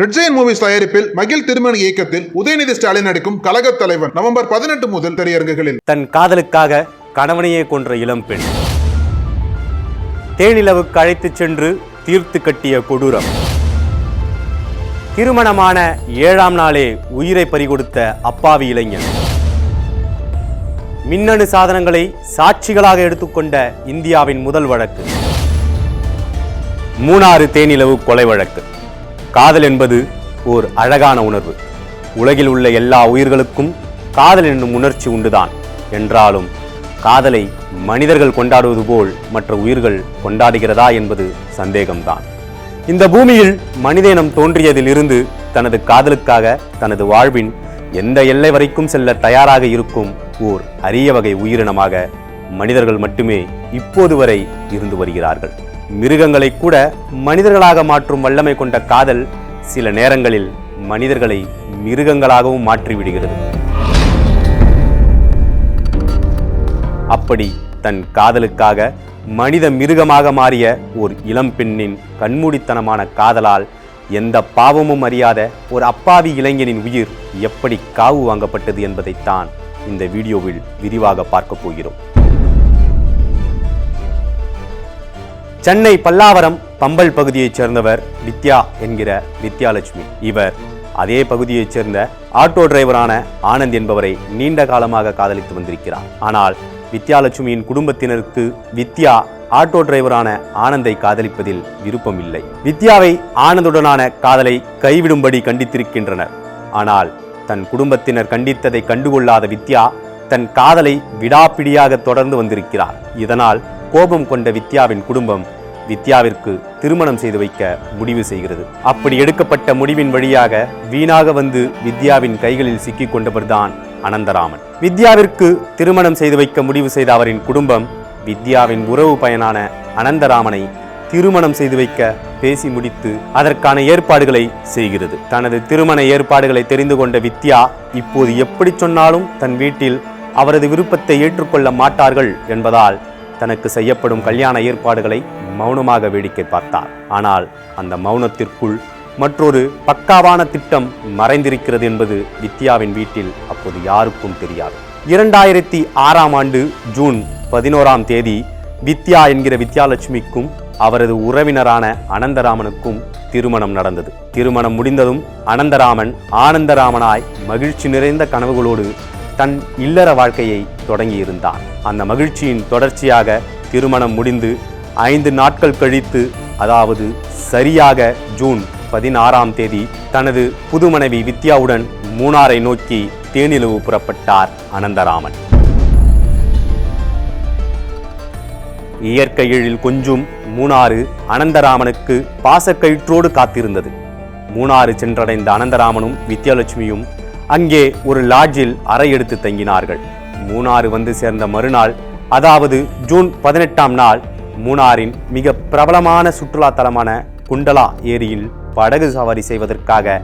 Red giant movies தயாரிப்பில் மகிழ் திருமண இயக்கத்தில் உதயநிதி ஸ்டாலின் நடிக்கும் கழக தலைவன் நவம்பர் 18 முதல் திரையரங்குகளில். தன் காதலுக்காக கணவனையே கொன்ற இளம்பெண் தேனிலவுக்கு அழைத்துச் சென்று தீர்த்து கட்டிய கொடூரம். திருமணமான 7ஆம் நாளே உயிரை பறிகொடுத்த அப்பாவி இளைஞன். மின்னணு சாதனங்களை சாட்சிகளாக எடுத்துக்கொண்ட இந்தியாவின் முதல் வழக்கு. மூணாறு தேனிலவு கொலை வழக்கு. காதல் என்பது ஓர் அழகான உணர்வு. உலகில் உள்ள எல்லா உயிர்களுக்கும் காதல் என்னும் உணர்ச்சி உண்டுதான். என்றாலும் காதலை மனிதர்கள் கொண்டாடுவது போல் மற்ற உயிர்கள் கொண்டாடுகிறதா என்பது சந்தேகம்தான். இந்த பூமியில் மனிதனம் தோன்றியதிலிருந்து தனது காதலுக்காக தனது வாழ்வின் எந்த எல்லை வரைக்கும் செல்ல தயாராக இருக்கும் ஓர் அரிய வகை உயிரினமாக மனிதர்கள் மட்டுமே இப்போது வரை இருந்து வருகிறார்கள். மிருகங்களை கூட மனிதர்களாக மாற்றும் வல்லமை கொண்ட காதல் சில நேரங்களில் மனிதர்களை மிருகங்களாகவும் மாற்றிவிடுகிறது. அப்படி தன் காதலுக்காக மனித மிருகமாக மாறிய ஒரு இளம்பெண்ணின் கண்மூடித்தனமான காதலால் எந்த பாவமும் அறியாத ஒரு அப்பாவி இளைஞனின் உயிர் எப்படி காவு வாங்கப்பட்டது என்பதைத்தான் இந்த வீடியோவில் விரிவாக பார்க்க போகிறோம். சென்னை பல்லாவரம் பம்பல் பகுதியைச் சேர்ந்தவர் வித்யா என்கிற வித்யாலட்சுமி. இவர் அதே பகுதியைச் சேர்ந்த ஆட்டோ டிரைவரான ஆனந்த் என்பவரை நீண்ட காலமாக காதலித்து வந்திருக்கிறார். ஆனால் வித்யாலட்சுமியின் குடும்பத்தினருக்கு வித்யா ஆட்டோ டிரைவரான ஆனந்தை காதலிப்பதில் விருப்பம் இல்லை. வித்யாவை ஆனந்துடனான காதலை கைவிடும்படி கண்டித்திருக்கின்றனர். ஆனால் தன் குடும்பத்தினர் கண்டித்ததை கண்டுகொள்ளாத வித்யா தன் காதலை விடாப்பிடியாக தொடர்ந்து வந்திருக்கிறார். இதனால் கோபம் கொண்ட வித்யாவின் குடும்பம் வித்யாவிற்கு திருமணம் செய்து வைக்க முடிவு செய்கிறது. அப்படி எடுக்கப்பட்ட முடிவின் வழியாக வீணாக வந்து வித்யாவின் கைகளில் சிக்கிக் கொண்டவர்தான் அனந்தராமன். வித்யாவிற்கு திருமணம் செய்து வைக்க முடிவு செய்த அவரின் குடும்பம் வித்யாவின் உறவு பயனான அனந்தராமனை திருமணம் செய்து வைக்க பேசி முடித்து அதற்கான ஏற்பாடுகளை செய்கிறது. தனது திருமண ஏற்பாடுகளை தெரிந்து கொண்ட வித்யா இப்போது எப்படி சொன்னாலும் தன் வீட்டில் அவரது விருப்பத்தை ஏற்றுக்கொள்ள மாட்டார்கள் என்பதால் தனக்கு செய்யப்படும் கல்யாண ஏற்பாடுகளை மௌனமாக வேடிக்கை பார்த்தார். ஆனால் அந்த மௌனத்திற்குள் மற்றொரு பக்காவான திட்டம் மறைந்திருக்கிறது என்பது வித்யாவின் வீட்டில் அப்போது யாருக்கும் தெரியாது. 2006ஆம் ஆண்டு ஜூன் 11ஆம் தேதி வித்யா என்கிற வித்யாலட்சுமிக்கும் அவரது உறவினரான அனந்தராமனுக்கும் திருமணம் நடந்தது. திருமணம் முடிந்ததும் அனந்தராமன் ஆனந்தராமனாய் மகிழ்ச்சி நிறைந்த கனவுகளோடு தன் இல்லற வாழ்க்கையை தொடங்கியிருந்தார். அந்த மகிழ்ச்சியின் தொடர்ச்சியாக திருமணம் முடிந்து 5 நாட்கள் கழித்து, அதாவது சரியாக ஜூன் 16ஆம் தேதி தனது புது மனைவி வித்யாவுடன் மூணாரை நோக்கி தேனிலவு புறப்பட்டார் அனந்தராமன். இயற்கை எழில் கொஞ்சும் மூணாறு அனந்தராமனுக்கு பாசக்கயிற்றோடு காத்திருந்தது. மூணாறு சென்றடைந்த அனந்தராமனும் வித்யாலட்சுமியும் அங்கே ஒரு லாட்ஜில் அறை எடுத்து தங்கினார்கள். மூணாறு வந்து சேர்ந்த மறுநாள், அதாவது ஜூன் 18ஆம் நாள், மூணாறின் மிக பிரபலமான சுற்றுலா தலமான குண்டலா ஏரியில் படகு சவாரி செய்வதற்காக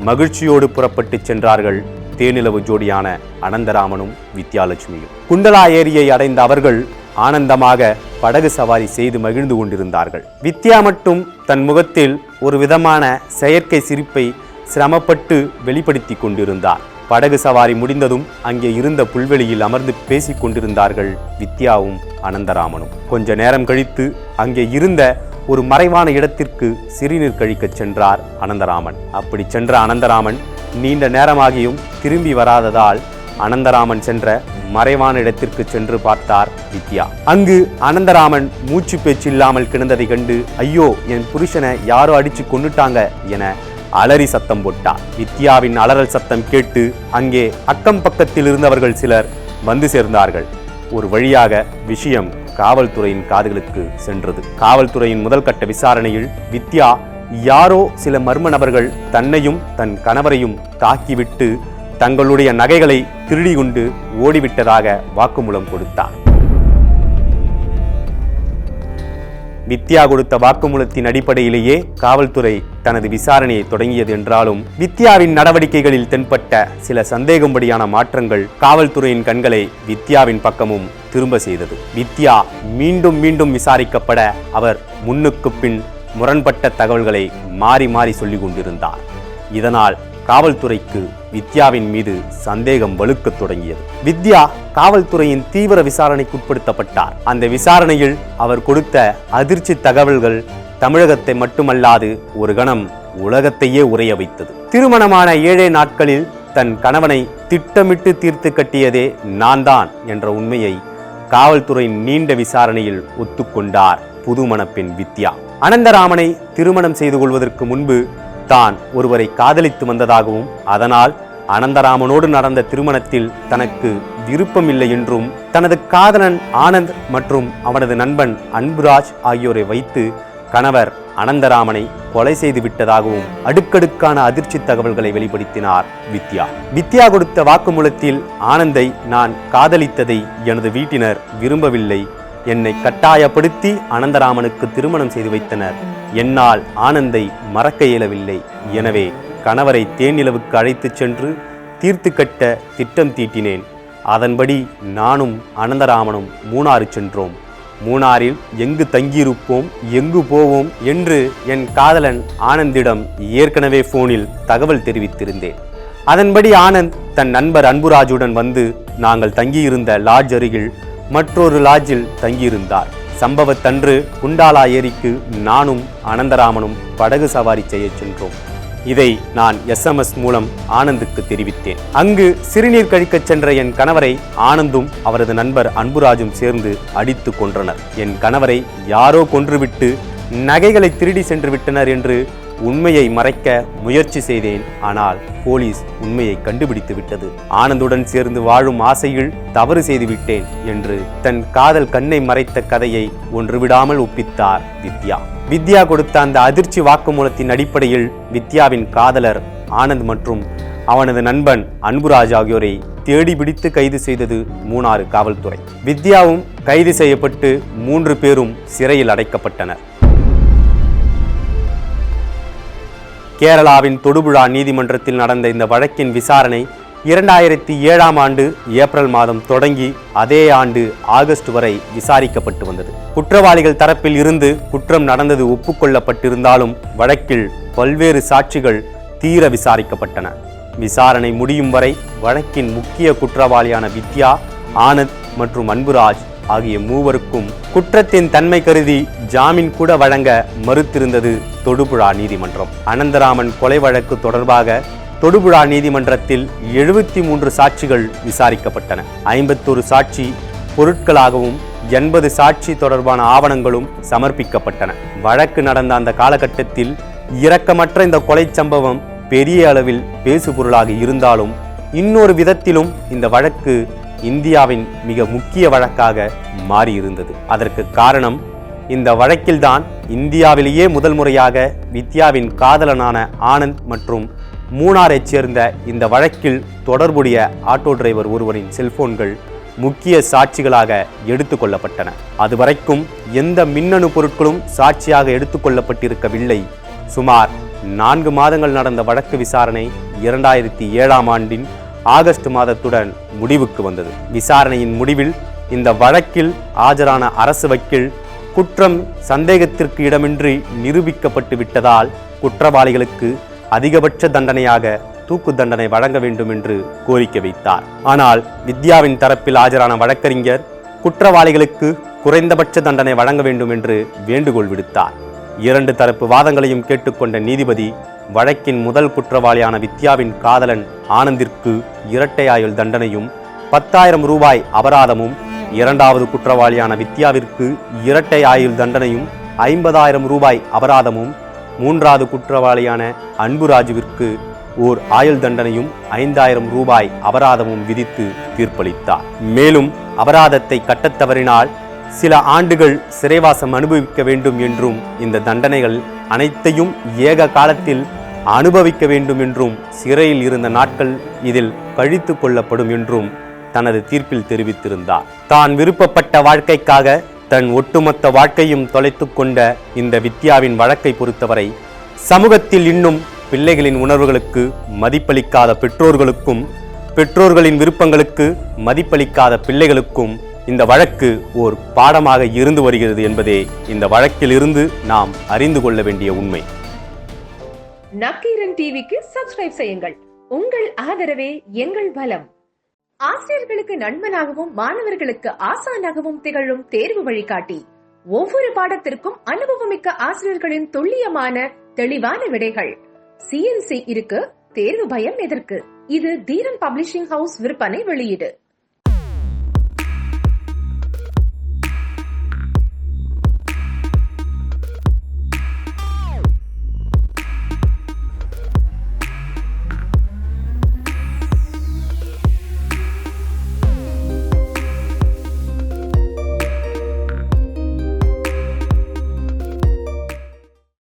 மகிழ்ச்சியோடு புறப்பட்டு சென்றார்கள் தேனிலவு ஜோடியான அனந்தராமனும் வித்யாலட்சுமியும். குண்டலா ஏரியை அடைந்த அவர்கள் ஆனந்தமாக படகு சவாரி செய்து மகிழ்ந்து கொண்டிருந்தார்கள். வித்யா மட்டும் தன் முகத்தில் ஒரு விதமான செயற்கை சிரிப்பை சிரமப்பட்டு வெளிப்படுத்தி கொண்டிருந்தார். படகு சவாரி முடிந்ததும் அங்கே இருந்த புல்வெளியில் அமர்ந்து பேசிக் கொண்டிருந்தார்கள் வித்யாவும் அனந்தராமனும். கொஞ்ச நேரம் கழித்து அங்கே இருந்த ஒரு மறைவான இடத்திற்கு சிறுநீர் கழிக்கச் சென்றார் அனந்தராமன். அப்படி சென்ற அனந்தராமன் நீண்ட நேரமாகியும் திரும்பி வராததால் அனந்தராமன் சென்ற மறைவான இடத்திற்கு சென்று பார்த்தார் வித்யா. அங்கு அனந்தராமன் மூச்சு பேச்சு இல்லாமல் கிடந்ததை கண்டு, ஐயோ, என் புருஷனை யாரோ அடிச்சு கொன்னுட்டாங்க என அலறி சத்தம் போட்டார். வித்யாவின் அலறல் சத்தம் கேட்டு அங்கே அக்கம் பக்கத்தில் இருந்தவர்கள் சிலர் வந்து சேர்ந்தார்கள். ஒரு வழியாக விஷயம் காவல்துறையின் காதுகளுக்கு சென்றது. காவல்துறையின் முதல் கட்ட விசாரணையில் வித்யா யாரோ சில மர்ம நபர்கள் தன்னையும் தன் கணவரையும் தாக்கிவிட்டு தங்களுடைய நகைகளை திருடி கொண்டு ஓடிவிட்டதாக வாக்குமூலம் கொடுத்தார். வித்யா கொடுத்த வாக்குமூலத்தின் அடிப்படையிலேயே காவல்துறை தனது விசாரணையை தொடங்கியது என்றாலும் வித்யாவின் நடவடிக்கைகளில் தென்பட்ட சில சந்தேகம்படியான மாற்றங்கள் காவல்துறையின் கண்களை வித்யாவின் பக்கமும் திரும்ப செய்தது. வித்யா மீண்டும் மீண்டும் விசாரிக்கப்பட அவர் முன்னுக்கு பின் முரண்பட்ட தகவல்களை மாறி மாறி சொல்லிக் கொண்டிருந்தார். இதனால் காவல்துறைக்கு வித்யாவின் மீது சந்தேகம் வலுக்கத் தொடங்கியது. வித்யா காவல்துறையின் தீவிர விசாரணைக்குட்படுத்தப்பட்டார். அந்த விசாரணையில் அவர் கொடுத்த அதிர்ச்சி தகவல்கள் தமிழகத்தை மட்டுமல்லாது ஒரு கணம் உலகத்தையே உறைய வைத்தது. திருமணமான 7 நாட்களில் தன் கணவனை திட்டமிட்டு தீர்த்து கட்டியதே நான் தான் என்ற உண்மையை காவல்துறையின் நீண்ட விசாரணையில் ஒத்துக்கொண்டார் புதுமண பெண் வித்யா. அனந்தராமனை திருமணம் செய்து கொள்வதற்கு முன்பு தான் ஒருவரை காதலித்து வந்ததாகவும் அதனால் அனந்தராமனோடு நடந்த திருமணத்தில் தனக்கு விருப்பமில்லை என்றும் தனது காதலன் ஆனந்த் மற்றும் அவனது நண்பன் அன்புராஜ் ஆகியோரை வைத்து கணவர் அனந்தராமனை கொலை செய்து விட்டதாகவும் அடுக்கடுக்கான அதிர்ச்சி தகவல்களை வெளிப்படுத்தினார் வித்யா. வித்யா கொடுத்த வாக்குமூலத்தில் ஆனந்தை நான் காதலித்ததை எனது வீட்டினர் விரும்பவில்லை, என்னை கட்டாயப்படுத்தி அனந்தராமனுக்கு திருமணம் செய்து வைத்தனர், என்னால் ஆனந்தை மறக்க இயலவில்லை, எனவே கணவரை தேனிலவுக்கு அழைத்துச் சென்று தீர்த்து கட்ட திட்டம் தீட்டினேன். அதன்படி நானும் அனந்தராமனும் மூணாறு சென்றோம். மூணாறில் எங்கு தங்கியிருப்போம், எங்கு போவோம் என்று என் காதலன் ஆனந்திடம் ஏற்கனவே போனில் தகவல் தெரிவித்திருந்தேன். அதன்படி ஆனந்த் தன் நண்பர் அன்புராஜுடன் வந்து நாங்கள் தங்கியிருந்த லாட்ஜ் அருகில் மற்றொரு லாட்ஜில் தங்கியிருந்தார். சம்பவத்தன்று குண்டாலா ஏரிக்கு நானும் அனந்தராமனும் படகு சவாரி செய்ய சென்றோம். இதை நான் SMS மூலம் ஆனந்துக்கு தெரிவித்தேன். அங்கு சிறுநீர் கழிக்கச் சென்ற என் கணவரை ஆனந்தும் அவரது நண்பர் அன்புராஜும் சேர்ந்து அடித்து கொன்றனர். என் கணவரை யாரோ கொன்றுவிட்டு நகைகளை திருடி சென்று விட்டனர் என்று உண்மையை மறைக்க முயற்சி செய்தேன். ஆனால் போலீஸ் உண்மையை கண்டுபிடித்து விட்டது. ஆனந்துடன் சேர்ந்து வாழும் ஆசையில் தவறு செய்து விட்டேன் என்று தன் காதல் கண்ணை மறைத்த கதையை ஒன்று விடாமல் ஒப்பித்தார் வித்யா. வித்யா கொடுத்த அந்த அதிர்ச்சி வாக்குமூலத்தின் அடிப்படையில் வித்யாவின் காதலர் ஆனந்த் மற்றும் அவனது நண்பன் அன்புராஜ் ஆகியோரை தேடி பிடித்து கைது செய்தது மூணாறு காவல்துறை. வித்யாவும் கைது செய்யப்பட்டு 3 பேரும் சிறையில் அடைக்கப்பட்டனர். கேரளாவின் தொடுபுழா நீதிமன்றத்தில் நடந்த இந்த வழக்கின் விசாரணை 2007ஆம் ஆண்டு ஏப்ரல் மாதம் தொடங்கி அதே ஆண்டு ஆகஸ்ட் வரை விசாரிக்கப்பட்டு வந்தது. குற்றவாளிகள் தரப்பில் இருந்து குற்றம் நடந்தது ஒப்புக்கொள்ளப்பட்டிருந்தாலும் வழக்கில் பல்வேறு சாட்சிகள் தீர விசாரிக்கப்பட்டன. விசாரணை முடியும் வரை வழக்கின் முக்கிய குற்றவாளியான வித்யா, ஆனந்த் மற்றும் அன்புராஜ் ஆகிய 3வருக்கும் குற்றத்தின் தன்மை கருதி ஜாமீன் கூட வழங்க மறுத்திருந்தது தொடுபுழா நீதிமன்றம். அனந்தராமன் கொலை வழக்கு தொடர்பாக தொடுபுழா நீதிமன்றத்தில் 73 சாட்சிகள் விசாரிக்கப்பட்டன. 51 சாட்சி பொருட்களாகவும் 80 சாட்சி தொடர்பான ஆவணங்களும் சமர்ப்பிக்கப்பட்டன. வழக்கு நடந்த அந்த காலகட்டத்தில் இரக்கமற்ற இந்த கொலை சம்பவம் பெரிய அளவில் பேசுபொருளாக இருந்தாலும் இன்னொரு விதத்திலும் இந்த வழக்கு இந்தியாவின் மிக முக்கிய வழக்காக மாறியிருந்தது. அதற்கு காரணம் இந்த வழக்கில்தான் இந்தியாவிலேயே முதல் முறையாக வித்யாவின் காதலனான ஆனந்த் மற்றும் மூணாரைச் சேர்ந்த இந்த வழக்கில் தொடர்புடைய ஆட்டோ டிரைவர் ஒருவரின் செல்போன்கள் முக்கிய சாட்சிகளாக எடுத்துக்கொள்ளப்பட்டன. அதுவரைக்கும் எந்த மின்னணு பொருட்களும் சாட்சியாக எடுத்துக்கொள்ளப்பட்டிருக்கவில்லை. சுமார் 4 மாதங்கள் நடந்த வழக்கு விசாரணை 2007ஆம் ஆண்டின் ஆகஸ்ட் மாதத்துடன் முடிவுக்கு வந்தது. விசாரணையின் முடிவில் இந்த வழக்கில் ஆஜரான அரசு வக்கீல் குற்றம் சந்தேகத்திற்கு இடமின்றி நிரூபிக்கப்பட்டு விட்டதால் குற்றவாளிகளுக்கு அதிகபட்ச தண்டனையாக தூக்கு தண்டனை வழங்க வேண்டும் என்று கோரிக்கை வைத்தார். ஆனால் வித்யாவின் தரப்பில் ஆஜரான வழக்கறிஞர் குற்றவாளிகளுக்கு குறைந்தபட்ச தண்டனை வழங்க வேண்டும் என்று வேண்டுகோள் விடுத்தார். 2 தரப்பு வாதங்களையும் கேட்டுக்கொண்ட நீதிபதி வழக்கின் முதல் குற்றவாளியான வித்யாவின் காதலன் ஆனந்திற்கு இரட்டை ஆயுள் தண்டனையும் 10,000 ரூபாய் அபராதமும், 2வது குற்றவாளியான வித்யாவிற்கு இரட்டை ஆயுள் தண்டனையும் 50,000 ரூபாய் அபராதமும், 3வது குற்றவாளியான அன்புராஜுவிற்கு ஓர் ஆயுள் தண்டனையும் 5,000 ரூபாய் அபராதமும் விதித்து தீர்ப்பளித்தார். மேலும் அபராதத்தை கட்டத் தவறினால் சில ஆண்டுகள் சிறைவாசம் அனுபவிக்க வேண்டும் என்றும் இந்த தண்டனைகள் அனைத்தையும் ஏக காலத்தில் அனுபவிக்க வேண்டும் என்றும் சிறையில் இருந்த நாட்கள் இதில் கழித்து கொள்ளப்படும் என்றும் தனது தீர்ப்பில் தெரிவித்திருந்தார். தான் விருப்பப்பட்ட வாழ்க்கைக்காக தன் ஒட்டுமொத்த வாழ்க்கையும் தொலைத்து கொண்ட இந்த வித்யாவின் வழக்கை பொறுத்தவரை சமூகத்தில் இன்னும் பிள்ளைகளின் உணர்வுகளுக்கு மதிப்பளிக்காத பெற்றோர்களுக்கும் பெற்றோர்களின் விருப்பங்களுக்கு மதிப்பளிக்காத பிள்ளைகளுக்கும் இந்த வழக்கு ஓர் பாடமாக இருந்து வருகிறது என்பதே இந்த வழக்கில் இருந்து நாம் அறிந்து கொள்ள வேண்டிய உண்மை. நக்கீரன் டிவிக்கு சப்ஸ்கிரைப் செய்யுங்கள். உங்கள் ஆதரவே எங்கள் பலம். ஆசிரியர்களுக்கு நண்பனாகவும் மாணவர்களுக்கு ஆசானாகவும் திகழும் தேர்வு வழிகாட்டி. ஒவ்வொரு பாடத்திற்கும் அனுபவமிக்க ஆசிரியர்களின் துல்லியமான தெளிவான விடைகள். CNC இருக்கு, தேர்வு பயம் எதற்கு? இது தீரன் பப்ளிஷிங் ஹவுஸ் விற்பனை வெளியீடு.